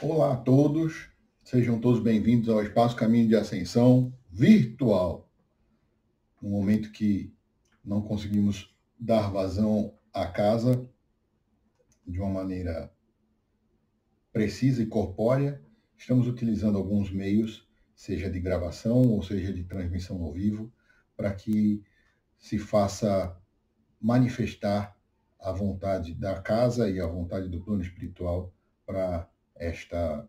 Olá a todos, sejam todos bem-vindos ao Espaço Caminho de Ascensão virtual. No momento que não conseguimos dar vazão à casa de uma maneira precisa e corpórea, estamos utilizando alguns meios, seja de gravação ou seja de transmissão ao vivo, para que se faça manifestar a vontade da casa e a vontade do plano espiritual para esta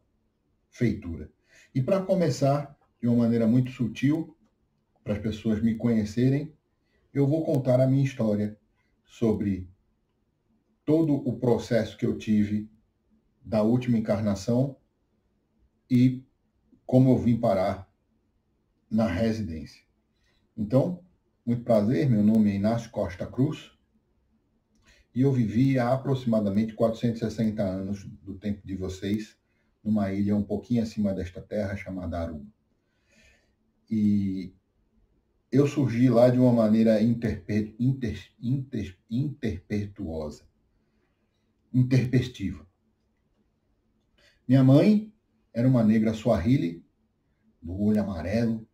feitura. E para começar, de uma maneira muito sutil, para as pessoas me conhecerem, eu vou contar a minha história sobre todo o processo que eu tive da última encarnação e como eu vim parar na residência. Então, muito prazer, meu nome é Inácio Costa Cruz e eu vivi há aproximadamente 460 anos do tempo de vocês numa ilha um pouquinho acima desta terra chamada Aruba. E eu surgi lá de uma maneira interpestiva. Minha mãe era uma negra Swahili, do olho amarelo,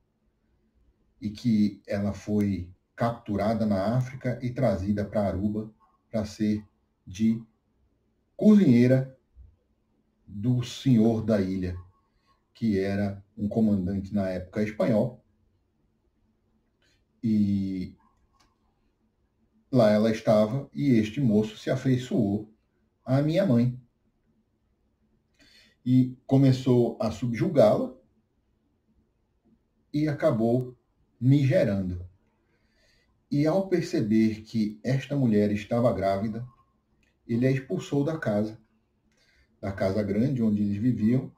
e que ela foi capturada na África e trazida para Aruba para ser de cozinheira do senhor da ilha, que era um comandante na época espanhol. E lá ela estava e este moço se afeiçoou à minha mãe e começou a subjugá-la e acabou me gerando. E ao perceber que esta mulher estava grávida, ele a expulsou da casa grande onde eles viviam,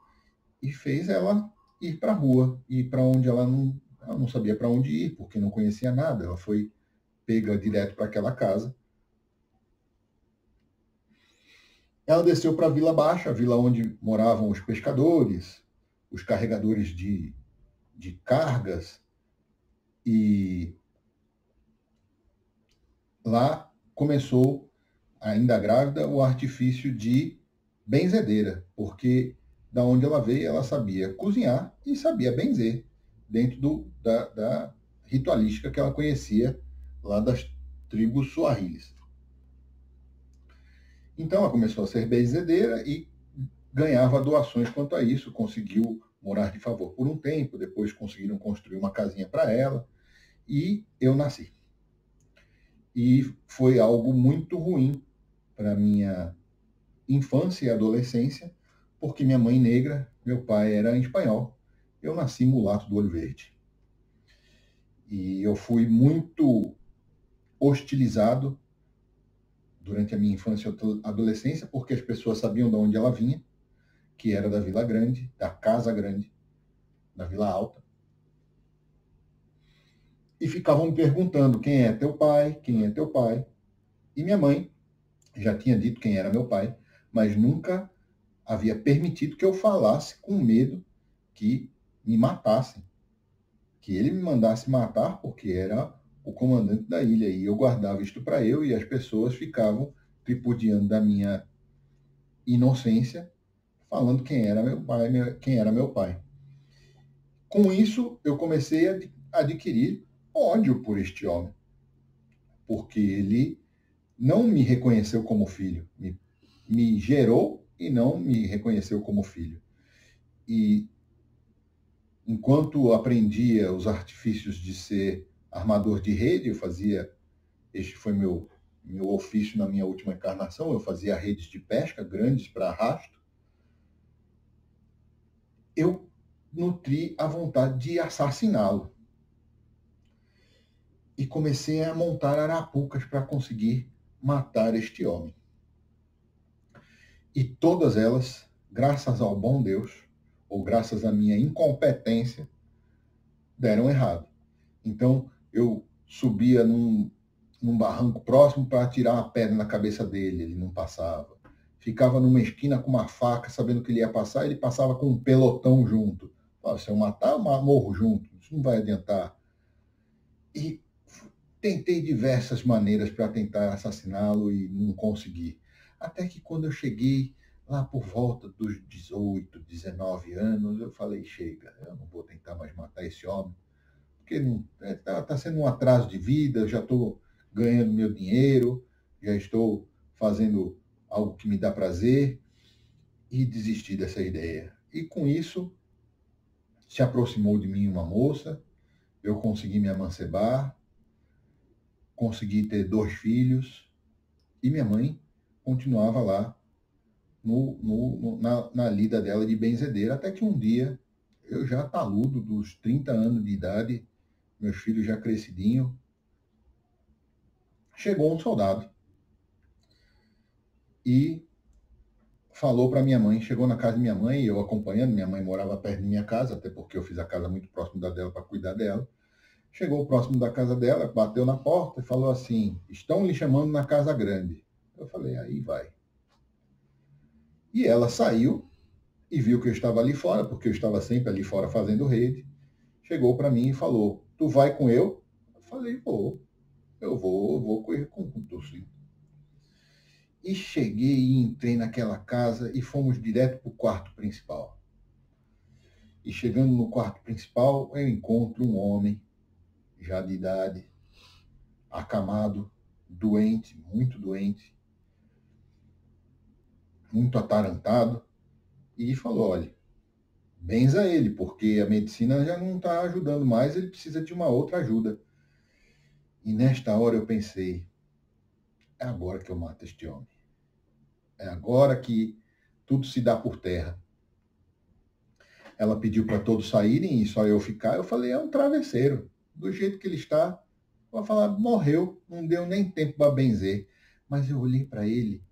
e fez ela ir para a rua, ir para onde ela não sabia para onde ir, porque não conhecia nada. Ela foi pega direto para aquela casa. Ela desceu para a Vila Baixa, a vila onde moravam os pescadores, os carregadores de cargas, e lá começou, ainda grávida, o artifício de benzedeira, porque da onde ela veio, ela sabia cozinhar e sabia benzer, dentro da ritualística que ela conhecia lá das tribos suahilis. Então ela começou a ser benzedeira e ganhava doações quanto a isso, conseguiu morar de favor por um tempo, depois conseguiram construir uma casinha para ela, e eu nasci. E foi algo muito ruim para minha infância e adolescência, porque minha mãe negra, meu pai era espanhol, eu nasci mulato do olho verde. E eu fui muito hostilizado durante a minha infância e adolescência, porque as pessoas sabiam de onde ela vinha, que era da Vila Grande, da Casa Grande, da Vila Alta, e ficavam me perguntando quem é teu pai, quem é teu pai. E minha mãe já tinha dito quem era meu pai, mas nunca havia permitido que eu falasse com medo que me matassem, que ele me mandasse matar, porque era o comandante da ilha, e eu guardava isto para eu, e as pessoas ficavam tripudiando da minha inocência, falando quem era meu pai, quem era meu pai. Com isso, eu comecei a adquirir ódio por este homem, porque ele não me reconheceu como filho, me gerou e não me reconheceu como filho. E enquanto aprendia os artifícios de ser armador de rede, este foi meu ofício na minha última encarnação, eu fazia redes de pesca grandes para arrasto, eu nutri a vontade de assassiná-lo. E comecei a montar arapucas para conseguir matar este homem. E todas elas, graças ao bom Deus, ou graças à minha incompetência, deram errado. Então, eu subia num barranco próximo para atirar uma pedra na cabeça dele, ele não passava. Ficava numa esquina com uma faca, sabendo que ele ia passar, ele passava com um pelotão junto. Se eu matar, eu morro junto, isso não vai adiantar. E tentei diversas maneiras para tentar assassiná-lo e não consegui. Até que quando eu cheguei Lá por volta dos 18, 19 anos, eu falei, chega, eu não vou tentar mais matar esse homem, porque está sendo um atraso de vida, eu já estou ganhando meu dinheiro, já estou fazendo algo que me dá prazer, e desisti dessa ideia. E com isso, se aproximou de mim uma moça, eu consegui me amancebar, consegui ter 2 filhos, e minha mãe continuava lá na lida dela de benzedeira, até que um dia, eu já taludo dos 30 anos de idade, meus filhos já crescidinhos, chegou um soldado e falou para minha mãe, chegou na casa de minha mãe, eu acompanhando, minha mãe morava perto de minha casa, até porque eu fiz a casa muito próximo da dela para cuidar dela. Chegou próximo da casa dela, bateu na porta e falou assim: estão lhe chamando na casa grande. Eu falei, aí vai. E ela saiu e viu que eu estava ali fora, porque eu estava sempre ali fora fazendo rede. Chegou para mim e falou: tu vai com eu? Eu falei, vou, vou correr com tu sim. E cheguei e entrei naquela casa e fomos direto para o quarto principal. E chegando no quarto principal, eu encontro um homem, já de idade, acamado, doente, muito atarantado, e falou: olha, benza ele, porque a medicina já não está ajudando mais, ele precisa de uma outra ajuda. E nesta hora eu pensei: é agora que eu mato este homem. É agora que tudo se dá por terra. Ela pediu para todos saírem e só eu ficar. Eu falei, é um travesseiro. Do jeito que ele está, vai falar, morreu, não deu nem tempo para benzer. Mas eu olhei para ele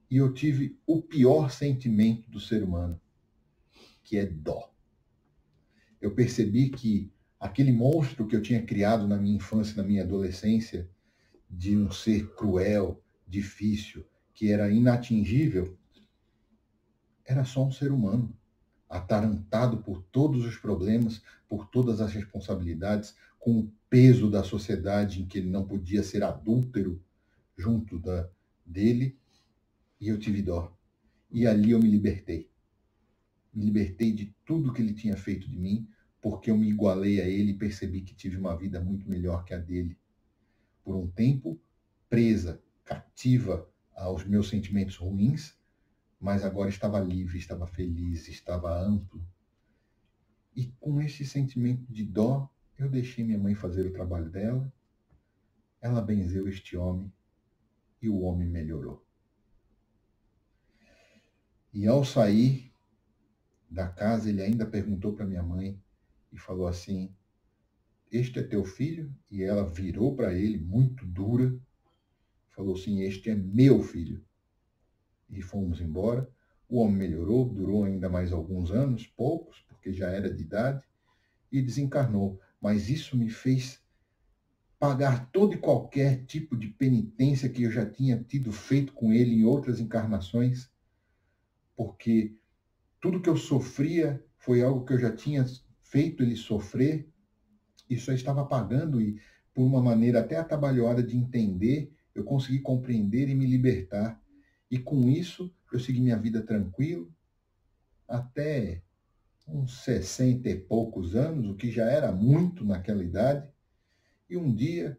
e eu tive o pior sentimento do ser humano, que é dó. Eu percebi que aquele monstro que eu tinha criado na minha infância, na minha adolescência, de um ser cruel, difícil, que era inatingível, era só um ser humano, atarantado por todos os problemas, por todas as responsabilidades, com o peso da sociedade em que ele não podia ser adúltero junto dele, e eu tive dó. E ali eu me libertei. Me libertei de tudo que ele tinha feito de mim, porque eu me igualei a ele e percebi que tive uma vida muito melhor que a dele. Por um tempo, presa, cativa aos meus sentimentos ruins, mas agora estava livre, estava feliz, estava amplo. E com esse sentimento de dó, eu deixei minha mãe fazer o trabalho dela, ela benzeu este homem e o homem melhorou. E ao sair da casa, ele ainda perguntou para minha mãe e falou assim: este é teu filho? E ela virou para ele, muito dura, falou assim: este é meu filho. E fomos embora. O homem melhorou, durou ainda mais alguns anos, poucos, porque já era de idade, e desencarnou. Mas isso me fez pagar todo e qualquer tipo de penitência que eu já tinha tido feito com ele em outras encarnações, porque tudo que eu sofria foi algo que eu já tinha feito ele sofrer e só estava pagando, e por uma maneira até atabalhoada de entender, eu consegui compreender e me libertar. E com isso, eu segui minha vida tranquilo, até uns 60 e poucos anos, o que já era muito naquela idade. E um dia,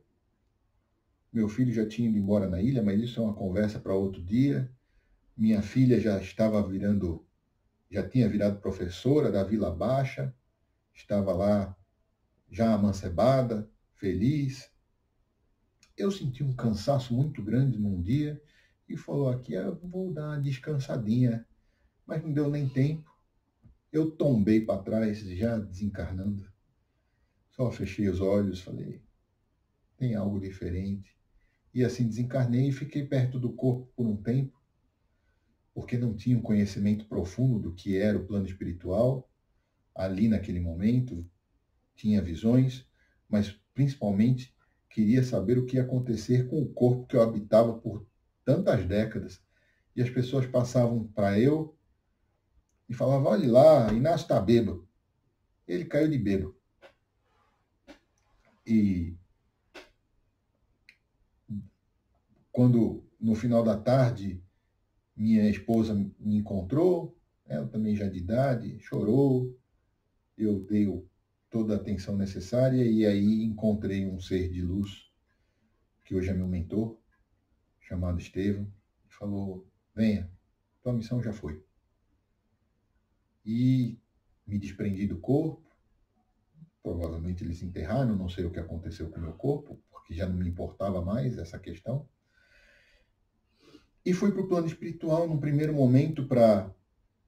meu filho já tinha ido embora na ilha, mas isso é uma conversa para outro dia. Minha filha já tinha virado professora da Vila Baixa, estava lá já amancebada, feliz. Eu senti um cansaço muito grande num dia e falou aqui, eu vou dar uma descansadinha, mas não deu nem tempo. Eu tombei para trás, já desencarnando. Só fechei os olhos, falei, tem algo diferente. E assim desencarnei e fiquei perto do corpo por um tempo, porque não tinha um conhecimento profundo do que era o plano espiritual. Ali naquele momento, tinha visões, mas principalmente queria saber o que ia acontecer com o corpo que eu habitava por tantas décadas. E as pessoas passavam para eu e falavam, olha lá, Inácio está bêbado. Ele caiu de bêbado. E quando, no final da tarde, Minha esposa me encontrou, ela também já de idade, chorou, eu dei toda a atenção necessária e aí encontrei um ser de luz, que hoje é meu mentor, chamado Estevão, que falou: venha, tua missão já foi. E me desprendi do corpo, provavelmente eles enterraram, não sei o que aconteceu com o meu corpo, porque já não me importava mais essa questão. E fui para o plano espiritual num primeiro momento para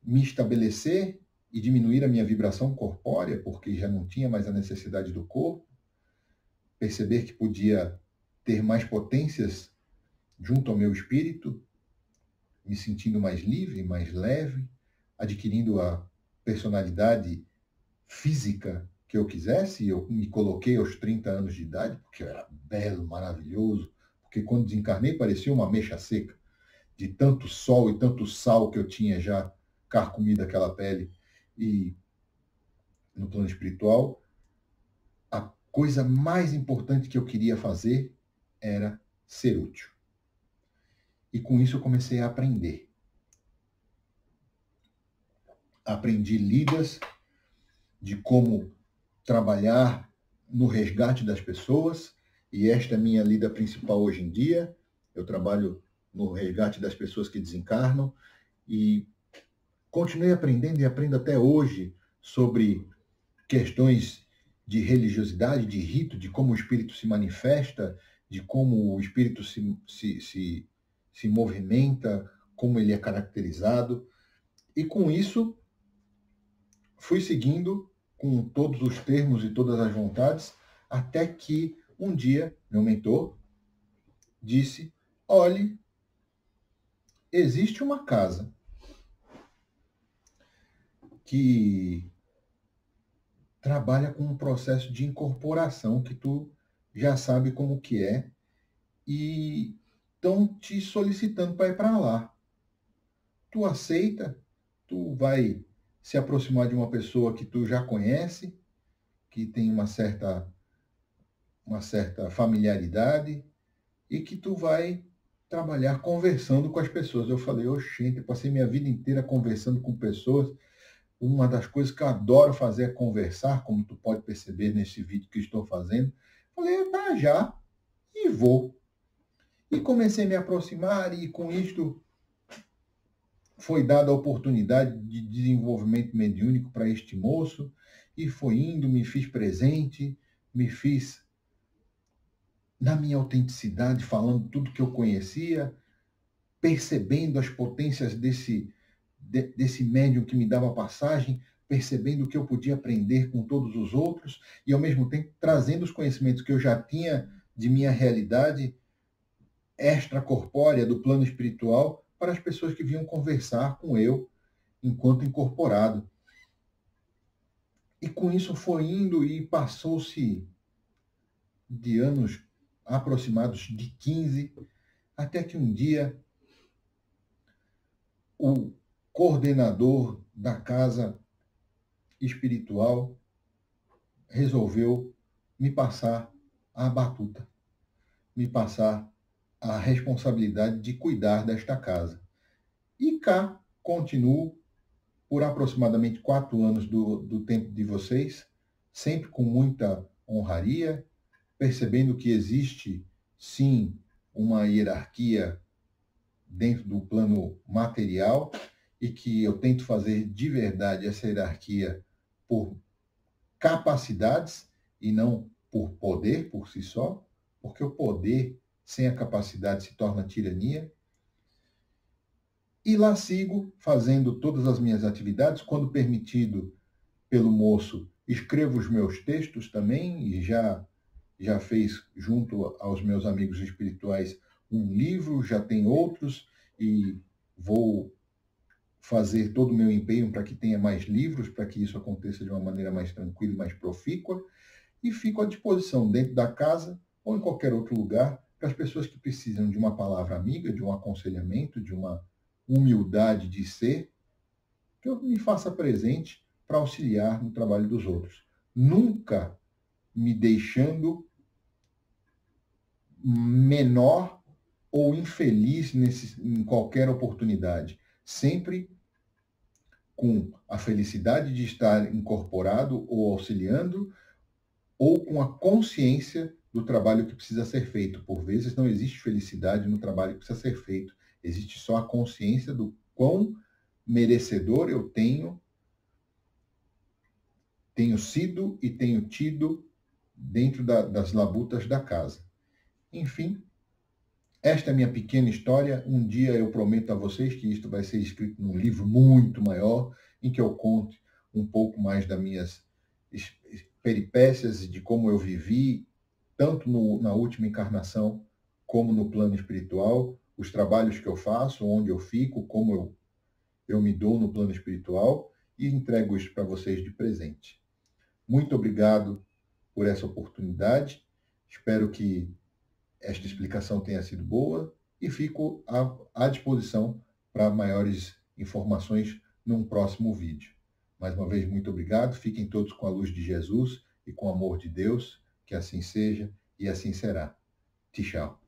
me estabelecer e diminuir a minha vibração corpórea, porque já não tinha mais a necessidade do corpo, perceber que podia ter mais potências junto ao meu espírito, me sentindo mais livre, mais leve, adquirindo a personalidade física que eu quisesse. Eu me coloquei aos 30 anos de idade, porque eu era belo, maravilhoso, porque quando desencarnei parecia uma ameixa seca, de tanto sol e tanto sal que eu tinha já carcomido aquela pele. E no plano espiritual, a coisa mais importante que eu queria fazer era ser útil. E com isso eu comecei a aprender. Aprendi lidas de como trabalhar no resgate das pessoas, e esta é a minha lida principal hoje em dia. Eu trabalho no resgate das pessoas que desencarnam e continuei aprendendo e aprendo até hoje sobre questões de religiosidade, de rito, de como o espírito se manifesta, de como o espírito se movimenta, como ele é caracterizado. E com isso, fui seguindo com todos os termos e todas as vontades, até que um dia meu mentor disse: olhe, existe uma casa que trabalha com um processo de incorporação que tu já sabe como que é, e estão te solicitando para ir para lá. Tu aceita? Tu vai se aproximar de uma pessoa que tu já conhece, que tem uma certa familiaridade, e que tu vai trabalhar conversando com as pessoas. Eu falei: oxente, eu passei minha vida inteira conversando com pessoas. Uma das coisas que eu adoro fazer é conversar, como tu pode perceber nesse vídeo que estou fazendo. Falei: tá, já, e vou. E comecei a me aproximar, e com isto foi dada a oportunidade de desenvolvimento mediúnico para este moço, e foi indo, me fiz presente, me fiz na minha autenticidade, falando tudo que eu conhecia, percebendo as potências desse médium que me dava passagem, percebendo o que eu podia aprender com todos os outros, e ao mesmo tempo trazendo os conhecimentos que eu já tinha de minha realidade extracorpórea, do plano espiritual, para as pessoas que vinham conversar com eu enquanto incorporado. E com isso foi indo, e passou-se de anos aproximados de 15, até que um dia o coordenador da casa espiritual resolveu me passar a batuta, me passar a responsabilidade de cuidar desta casa. E cá continuo por aproximadamente 4 anos do tempo de vocês, sempre com muita honraria, percebendo que existe, sim, uma hierarquia dentro do plano material, e que eu tento fazer de verdade essa hierarquia por capacidades e não por poder por si só, porque o poder sem a capacidade se torna tirania. E lá sigo fazendo todas as minhas atividades. Quando permitido pelo moço, escrevo os meus textos também, e já fez junto aos meus amigos espirituais um livro, já tem outros, e vou fazer todo o meu empenho para que tenha mais livros, para que isso aconteça de uma maneira mais tranquila e mais profícua, e fico à disposição dentro da casa ou em qualquer outro lugar para as pessoas que precisam de uma palavra amiga, de um aconselhamento, de uma humildade de ser, que eu me faça presente para auxiliar no trabalho dos outros. Nunca me deixando menor ou infeliz em qualquer oportunidade. Sempre com a felicidade de estar incorporado ou auxiliando, ou com a consciência do trabalho que precisa ser feito. Por vezes não existe felicidade no trabalho que precisa ser feito. Existe só a consciência do quão merecedor eu tenho sido e tenho tido dentro das labutas da casa. Enfim, esta é a minha pequena história. Um dia eu prometo a vocês que isto vai ser escrito num livro muito maior, em que eu conte um pouco mais das minhas peripécias e de como eu vivi, tanto na última encarnação como no plano espiritual, os trabalhos que eu faço, onde eu fico, como eu me dou no plano espiritual, e entrego isso para vocês de presente. Muito obrigado por essa oportunidade. Espero que esta explicação tenha sido boa e fico à disposição para maiores informações num próximo vídeo. Mais uma vez, muito obrigado. Fiquem todos com a luz de Jesus e com o amor de Deus. Que assim seja e assim será. Tchau.